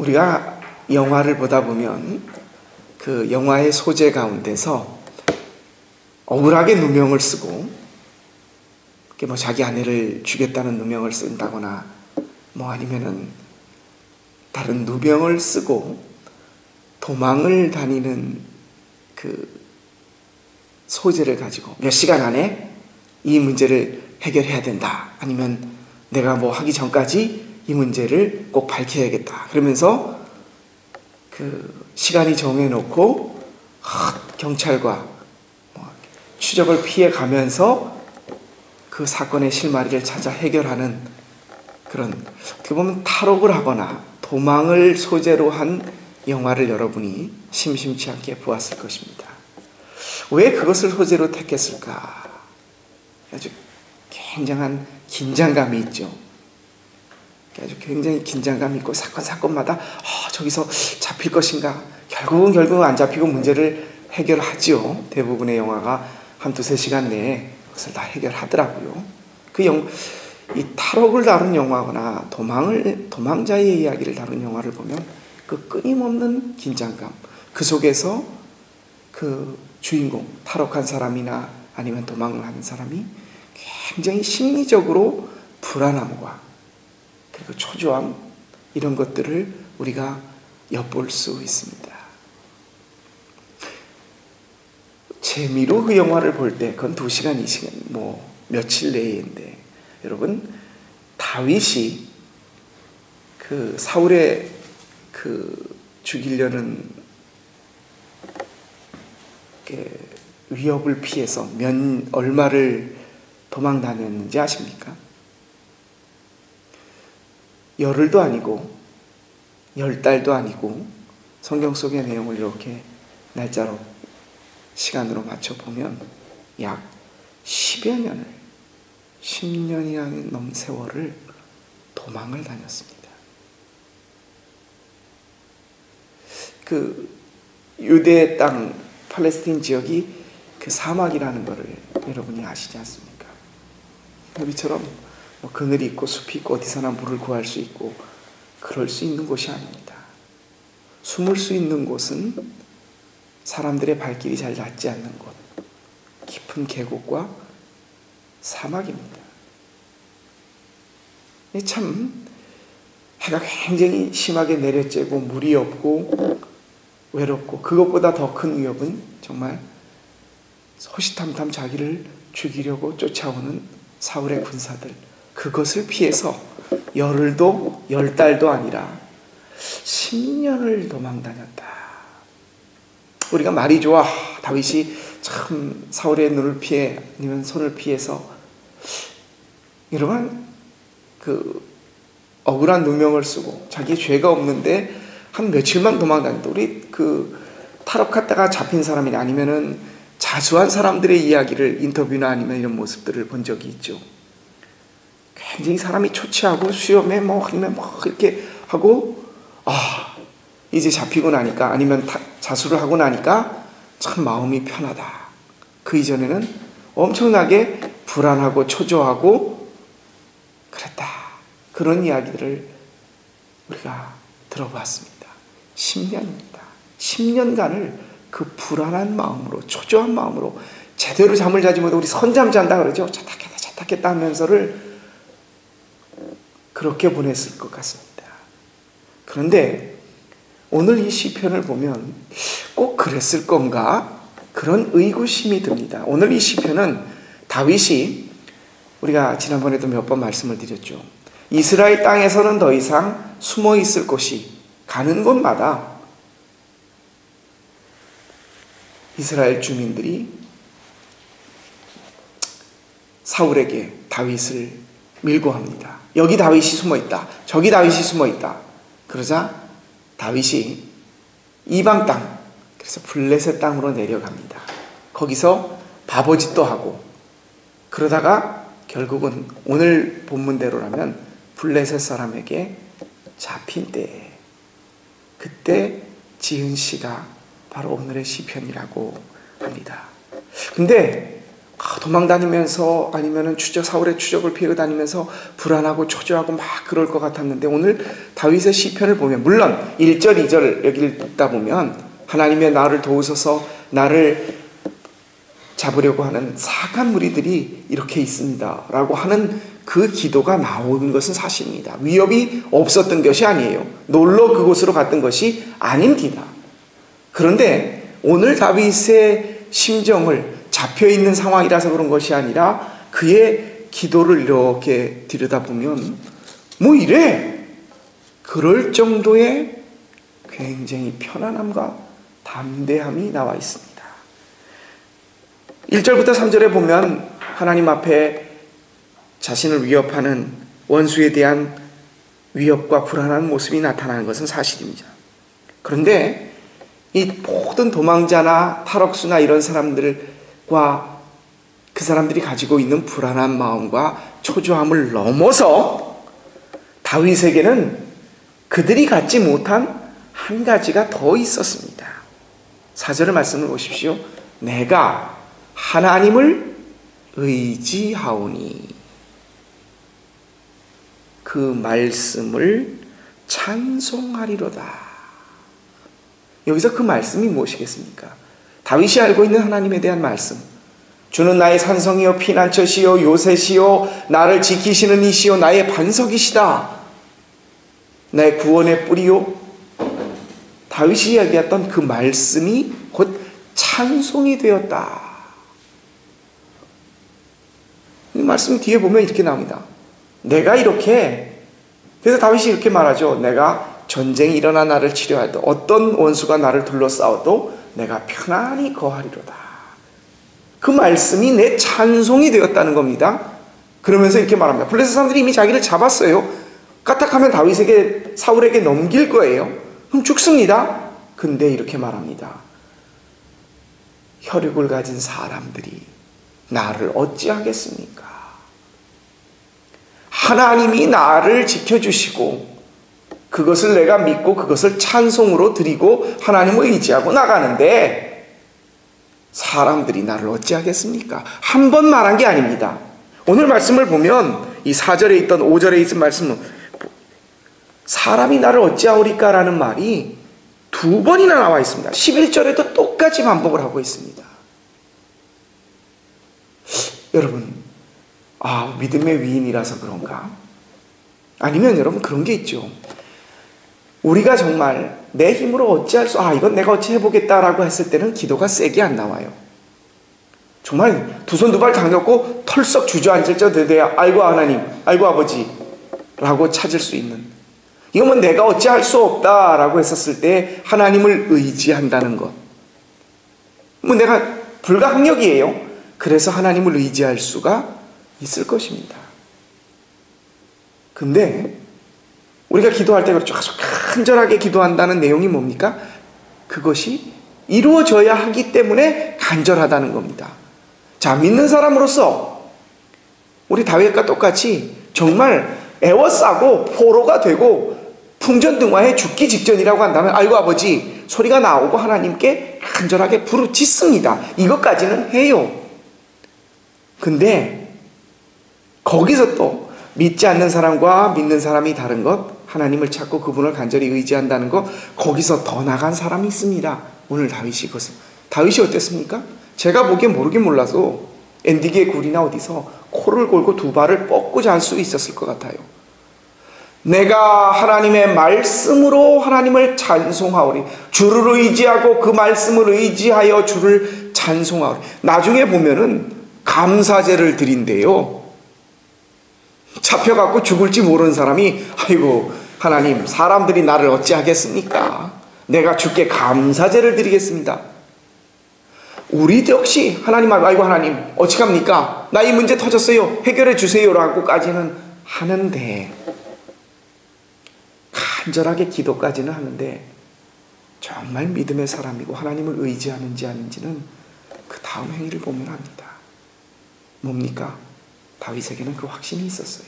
우리가 영화를 보다 보면 그 영화의 소재 가운데서 억울하게 누명을 쓰고 뭐 자기 아내를 죽였다는 누명을 쓴다거나 뭐 아니면은 다른 누명을 쓰고 도망을 다니는 그 소재를 가지고 몇 시간 안에 이 문제를 해결해야 된다. 아니면 내가 뭐 하기 전까지 이 문제를 꼭 밝혀야겠다. 그러면서 그 시간이 정해놓고 경찰과 추적을 피해 가면서 그 사건의 실마리를 찾아 해결하는 그런, 어떻게 보면 탈옥을 하거나 도망을 소재로 한 영화를 여러분이 심심치 않게 보았을 것입니다. 왜 그것을 소재로 택했을까? 아주 굉장한 긴장감이 있죠. 아주 굉장히 긴장감이 있고 사건마다 저기서 잡힐 것인가? 결국은 안 잡히고 문제를 해결하죠. 대부분의 영화가 한 두세 시간 내에 그것을 다 해결하더라고요. 이 탈옥을 다룬 영화거나 도망자의 이야기를 다룬 영화를 보면 그 끊임없는 긴장감, 그 속에서 그 주인공, 탈옥한 사람이나 아니면 도망을 하는 사람이 굉장히 심리적으로 불안함과 그리고 초조함, 이런 것들을 우리가 엿볼 수 있습니다. 재미로 그 영화를 볼 때 그건 2시간, 2시간, 뭐 며칠 내인데, 여러분, 다윗이 그 사울의 그 죽이려는 위협을 피해서 얼마를 도망 다녔는지 아십니까? 열흘도 아니고 10달도 아니고, 성경 속의 내용을 이렇게 날짜로 시간으로 맞춰보면 약 10여 년을, 10년이라는 넘는 세월을 도망을 다녔습니다. 그 유대 땅, 팔레스틴 지역이 그 사막이라는 것을 여러분이 아시지 않습니까? 여기처럼 뭐 그늘이 있고 숲이 있고 어디서나 물을 구할 수 있고 그럴 수 있는 곳이 아닙니다. 숨을 수 있는 곳은 사람들의 발길이 잘 닿지 않는 곳, 깊은 계곡과 사막입니다. 참 해가 굉장히 심하게 내려쬐고 물이 없고 외롭고, 그것보다 더 큰 위협은 정말 호시탐탐 자기를 죽이려고 쫓아오는 사울의 군사들, 그것을 피해서 열흘도 10달도 아니라 10년을 도망 다녔다. 우리가 말이 좋아, 다윗이 참 사울의 눈을 피해 아니면 손을 피해서, 여러분, 그 억울한 누명을 쓰고 자기 죄가 없는데 한 며칠만 도망 다녔다. 우리 그 탈옥했다가 잡힌 사람이나 아니면은 자수한 사람들의 이야기를, 인터뷰나 아니면 이런 모습들을 본 적이 있죠. 굉장히 사람이 초췌하고 수염에 아니면 이렇게 하고, 이제 잡히고 나니까, 아니면 자수를 하고 나니까 참 마음이 편하다. 그 이전에는 엄청나게 불안하고 초조하고 그랬다. 그런 이야기들을 우리가 들어봤습니다. 10년입니다. 10년간을 그 불안한 마음으로, 초조한 마음으로, 제대로 잠을 자지 못하고, 우리 선잠 잔다 그러죠. 자탁했다 하면서를 그렇게 보냈을 것 같습니다. 그런데 오늘 이 시편을 보면 꼭 그랬을 건가? 그런 의구심이 듭니다. 오늘 이 시편은 다윗이, 우리가 지난번에도 몇 번 말씀을 드렸죠. 이스라엘 땅에서는 더 이상 숨어 있을 곳이, 가는 곳마다 이스라엘 주민들이 사울에게 다윗을 밀고 합니다. 여기 다윗이 숨어 있다. 저기 다윗이 숨어 있다. 그러자 다윗이 이방 땅, 그래서 블레셋 땅으로 내려갑니다. 거기서 바보짓도 하고, 그러다가 결국은 오늘 본문대로라면 블레셋 사람에게 잡힌 때에, 그때 지은 시가 바로 오늘의 시편이라고 합니다. 근데 도망 다니면서 아니면은 사울의 추적을 피해 다니면서 불안하고 초조하고 막 그럴 것 같았는데 오늘 다윗의 시편을 보면 물론 1절, 2절 여기 읽다 보면 하나님의 나를 도우소서 나를 잡으려고 하는 사악한 무리들이 이렇게 있습니다 라고 하는 그 기도가 나오는 것은 사실입니다. 위협이 없었던 것이 아니에요. 놀러 그곳으로 갔던 것이 아닙니다. 그런데 오늘 다윗의 심정을 잡혀있는 상황이라서 그런 것이 아니라 그의 기도를 이렇게 들여다보면 뭐 이래 그럴 정도의 굉장히 편안함과 담대함이 나와 있습니다. 1절부터 3절에 보면 하나님 앞에 자신을 위협하는 원수에 대한 위협과 불안한 모습이 나타나는 것은 사실입니다. 그런데 이 모든 도망자나 탈옥수나 이런 사람들과 그 사람들이 가지고 있는 불안한 마음과 초조함을 넘어서 다윗에게는 그들이 갖지 못한 한 가지가 더 있었습니다. 4절의 말씀을 보십시오. 내가 하나님을 의지하오니 그 말씀을 찬송하리로다. 여기서 그 말씀이 무엇이겠습니까? 다윗이 알고 있는 하나님에 대한 말씀. 주는 나의 산성이요 피난처시요 요새시요 나를 지키시는 이시요 나의 반석이시다. 나의 구원의 뿌리요. 다윗이 이야기했던 그 말씀이 곧 찬송이 되었다. 이 말씀 뒤에 보면 이렇게 나옵니다. 내가 이렇게, 그래서 다윗이 이렇게 말하죠. 내가 전쟁이 일어나 나를 치료하여도 어떤 원수가 나를 둘러싸워도 내가 편안히 거하리로다. 그 말씀이 내 찬송이 되었다는 겁니다. 그러면서 이렇게 말합니다. 블레셋 사람들이 이미 자기를 잡았어요. 까딱하면 다윗에게 사울에게 넘길 거예요. 그럼 죽습니다. 근데 이렇게 말합니다. 혈육을 가진 사람들이 나를 어찌하겠습니까? 하나님이 나를 지켜주시고 그것을 내가 믿고 그것을 찬송으로 드리고 하나님을 의지하고 나가는데 사람들이 나를 어찌하겠습니까? 한 번 말한 게 아닙니다. 오늘 말씀을 보면 이 4절에 있던 5절에 있은 말씀은 사람이 나를 어찌하오리까 라는 말이 두 번이나 나와 있습니다. 11절에도 똑같이 반복을 하고 있습니다. 여러분, 믿음의 위인이라서 그런가? 아니면 여러분 그런 게 있죠. 우리가 정말 내 힘으로 어찌할 이건 내가 어찌 해보겠다라고 했을 때는 기도가 세게 안 나와요. 정말 두 손 두 발 당겼고 털썩 주저앉을 때 돼야 아이고 하나님, 아이고 아버지 라고 찾을 수 있는, 이건 내가 어찌할 수 없다라고 했었을 때 하나님을 의지한다는 것, 내가 불가항력이에요. 그래서 하나님을 의지할 수가 있을 것입니다. 근데 우리가 기도할 때 그렇죠. 아주 간절하게 기도한다는 내용이 뭡니까? 그것이 이루어져야 하기 때문에 간절하다는 겁니다. 자, 믿는 사람으로서 우리 다윗과 똑같이 정말 애워싸고 포로가 되고 풍전등화해 죽기 직전이라고 한다면 아이고 아버지 소리가 나오고 하나님께 간절하게 부르짖습니다. 이것까지는 해요. 근데 거기서 또 믿지 않는 사람과 믿는 사람이 다른 것, 하나님을 찾고 그분을 간절히 의지한다는 것, 거기서 더 나간 사람이 있습니다. 오늘 다윗이 어땠습니까? 제가 보기엔 모르긴 몰라서 엔디기의 굴이나 어디서 코를 골고 두 발을 뻗고 잘 수 있었을 것 같아요. 내가 하나님의 말씀으로 하나님을 찬송하오리. 주를 의지하고 그 말씀을 의지하여 주를 찬송하오리. 나중에 보면은 감사제를 드린대요. 잡혀갖고 죽을지 모르는 사람이 아이고 하나님, 사람들이 나를 어찌하겠습니까? 내가 주께 감사제를 드리겠습니다. 우리 역시 하나님, 아이고 하나님 어찌합니까? 나 이 문제 터졌어요, 해결해 주세요 라고까지는 하는데, 간절하게 기도까지는 하는데 정말 믿음의 사람이고 하나님을 의지하는지 아닌지는 그 다음 행위를 보면 합니다. 뭡니까? 다윗에게는 그 확신이 있었어요.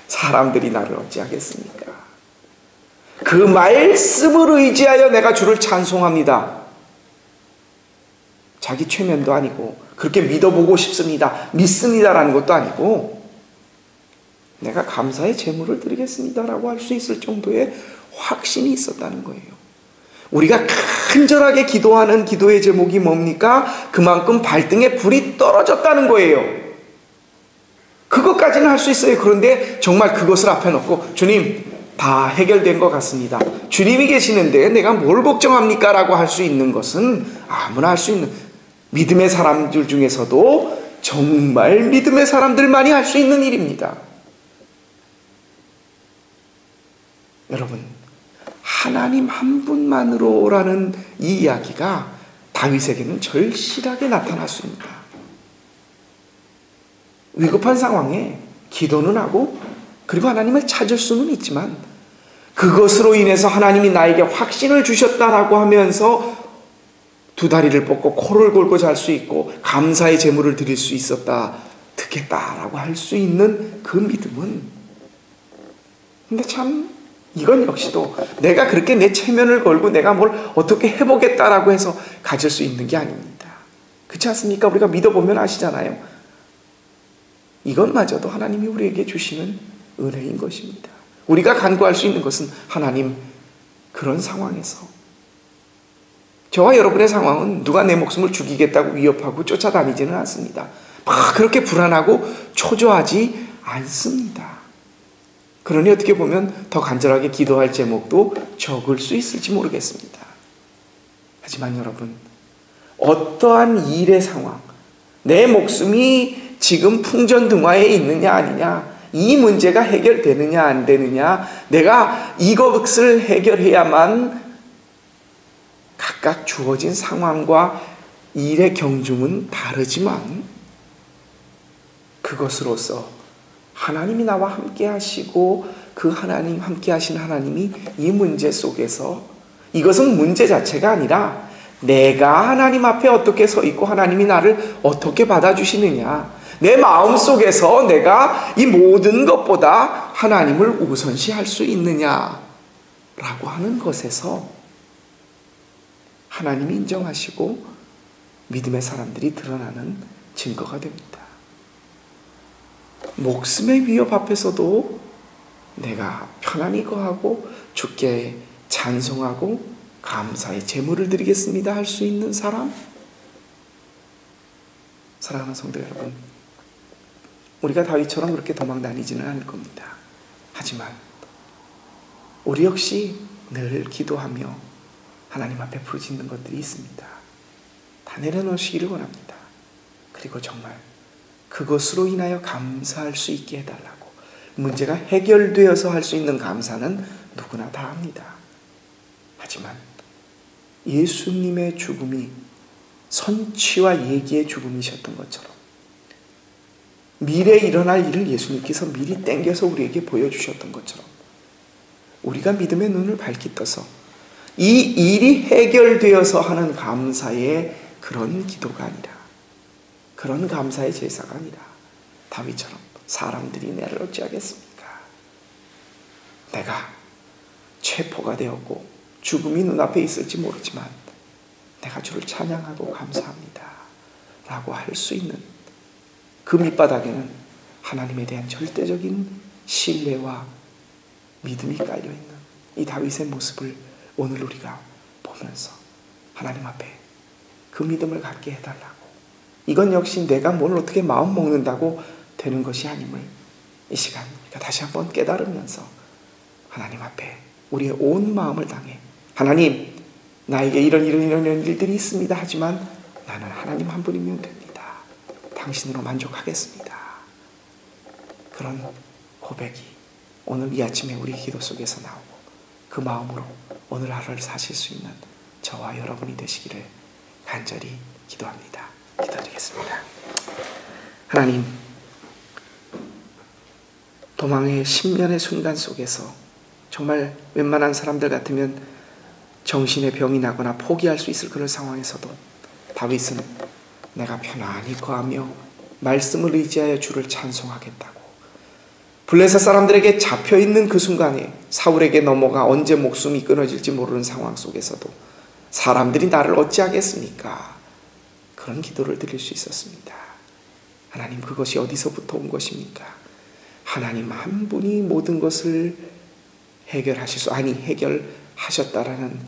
사람들이 나를 어찌하겠습니까? 그 말씀을 의지하여 내가 주를 찬송합니다. 자기 최면도 아니고 그렇게 믿어보고 싶습니다, 믿습니다라는 것도 아니고 내가 감사의 제물을 드리겠습니다라고 할 수 있을 정도의 확신이 있었다는 거예요. 우리가 간절하게 기도하는 기도의 제목이 뭡니까? 그만큼 발등에 불이 떨어졌다는 거예요. 그것까지는 할 수 있어요. 그런데 정말 그것을 앞에 놓고 주님 다 해결된 것 같습니다, 주님이 계시는데 내가 뭘 걱정합니까? 라고 할 수 있는 것은 아무나 할 수 있는, 믿음의 사람들 중에서도 정말 믿음의 사람들만이 할 수 있는 일입니다. 여러분, 하나님 한 분만으로라는 이 이야기가 다윗에게는 절실하게 나타났습니다. 위급한 상황에 기도는 하고 그리고 하나님을 찾을 수는 있지만 그것으로 인해서 하나님이 나에게 확신을 주셨다라고 하면서 두 다리를 뻗고 코를 골고 잘 수 있고 감사의 제물을 드릴 수 있었다, 듣겠다라고 할 수 있는 그 믿음은, 근데 참 이건 역시도 내가 그렇게 내 체면을 걸고 내가 뭘 어떻게 해보겠다라고 해서 가질 수 있는 게 아닙니다. 그렇지 않습니까? 우리가 믿어보면 아시잖아요. 이것마저도 하나님이 우리에게 주시는 은혜인 것입니다. 우리가 간구할 수 있는 것은 하나님, 그런 상황에서 저와 여러분의 상황은 누가 내 목숨을 죽이겠다고 위협하고 쫓아다니지는 않습니다. 막 그렇게 불안하고 초조하지 않습니다. 그러니 어떻게 보면 더 간절하게 기도할 제목도 적을 수 있을지 모르겠습니다. 하지만 여러분, 어떠한 일의 상황, 내 목숨이 지금 풍전등화에 있느냐 아니냐, 이 문제가 해결되느냐 안 되느냐, 내가 이것을 해결해야만 각각 주어진 상황과 일의 경중은 다르지만 그것으로서 하나님이 나와 함께 하시고 그 하나님, 함께 하신 하나님이 이 문제 속에서, 이것은 문제 자체가 아니라 내가 하나님 앞에 어떻게 서 있고 하나님이 나를 어떻게 받아주시느냐, 내 마음 속에서 내가 이 모든 것보다 하나님을 우선시할 수 있느냐라고 하는 것에서 하나님이 인정하시고 믿음의 사람들이 드러나는 증거가 됩니다. 목숨의 위협 앞에서도 내가 편안히 거하고 주께 찬송하고 감사의 제물을 드리겠습니다 할 수 있는 사람? 사랑하는 성도 여러분, 우리가 다윗처럼 그렇게 도망 다니지는 않을 겁니다. 하지만 우리 역시 늘 기도하며 하나님 앞에 부르짖는 것들이 있습니다. 다 내려놓으시기를 원합니다. 그리고 정말 그것으로 인하여 감사할 수 있게 해달라고, 문제가 해결되어서 할 수 있는 감사는 누구나 다 합니다. 하지만 예수님의 죽음이 선취와 예기의 죽음이셨던 것처럼 미래에 일어날 일을 예수님께서 미리 땡겨서 우리에게 보여주셨던 것처럼 우리가 믿음의 눈을 밝히 떠서 이 일이 해결되어서 하는 감사의 그런 기도가 아니라, 그런 감사의 제사가 아니라 다윗처럼 사람들이 나를 어찌하겠습니까? 내가 체포가 되었고 죽음이 눈앞에 있을지 모르지만 내가 주를 찬양하고 감사합니다 라고 할 수 있는 그 밑바닥에는 하나님에 대한 절대적인 신뢰와 믿음이 깔려있는 이 다윗의 모습을 오늘 우리가 보면서 하나님 앞에 그 믿음을 갖게 해달라고, 이건 역시 내가 뭘 어떻게 마음 먹는다고 되는 것이 아님을 이 시간 우리가 다시 한번 깨달으면서 하나님 앞에 우리의 온 마음을 당해, 하나님 나에게 이런 일들이 있습니다 하지만 나는 하나님 한 분이면 됩니다, 당신으로 만족하겠습니다, 그런 고백이 오늘 이 아침에 우리 기도 속에서 나오고 그 마음으로 오늘 하루를 사실 수 있는 저와 여러분이 되시기를 간절히 기도합니다. 기도드리겠습니다. 하나님, 도망의 십년의 순간 속에서 정말 웬만한 사람들 같으면 정신의 병이 나거나 포기할 수 있을 그런 상황에서도 다윗은 내가 편안히 거하며 말씀을 의지하여 주를 찬송하겠다고, 블레셋 사람들에게 잡혀있는 그 순간에 사울에게 넘어가 언제 목숨이 끊어질지 모르는 상황 속에서도 사람들이 나를 어찌하겠습니까? 그런 기도를 드릴 수 있었습니다. 하나님, 그것이 어디서부터 온 것입니까? 하나님 한 분이 모든 것을 해결하셨다라는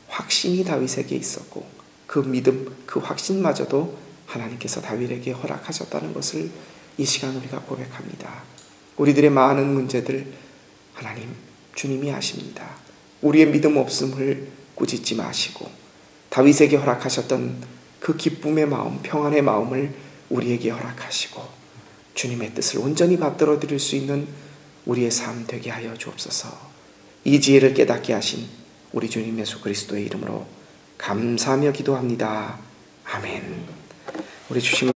확신이 다윗에게 있었고, 그 믿음, 그 확신마저도 하나님께서 다윗에게 허락하셨다는 것을 이 시간 우리가 고백합니다. 우리들의 많은 문제들 하나님, 주님이 아십니다. 우리의 믿음 없음을 꾸짖지 마시고 다윗에게 허락하셨던 그 기쁨의 마음, 평안의 마음을 우리에게 허락하시고 주님의 뜻을 온전히 받들어 드릴 수 있는 우리의 삶 되게 하여 주옵소서. 이 지혜를 깨닫게 하신 우리 주님 예수 그리스도의 이름으로 감사하며 기도합니다. 아멘. 우리 주신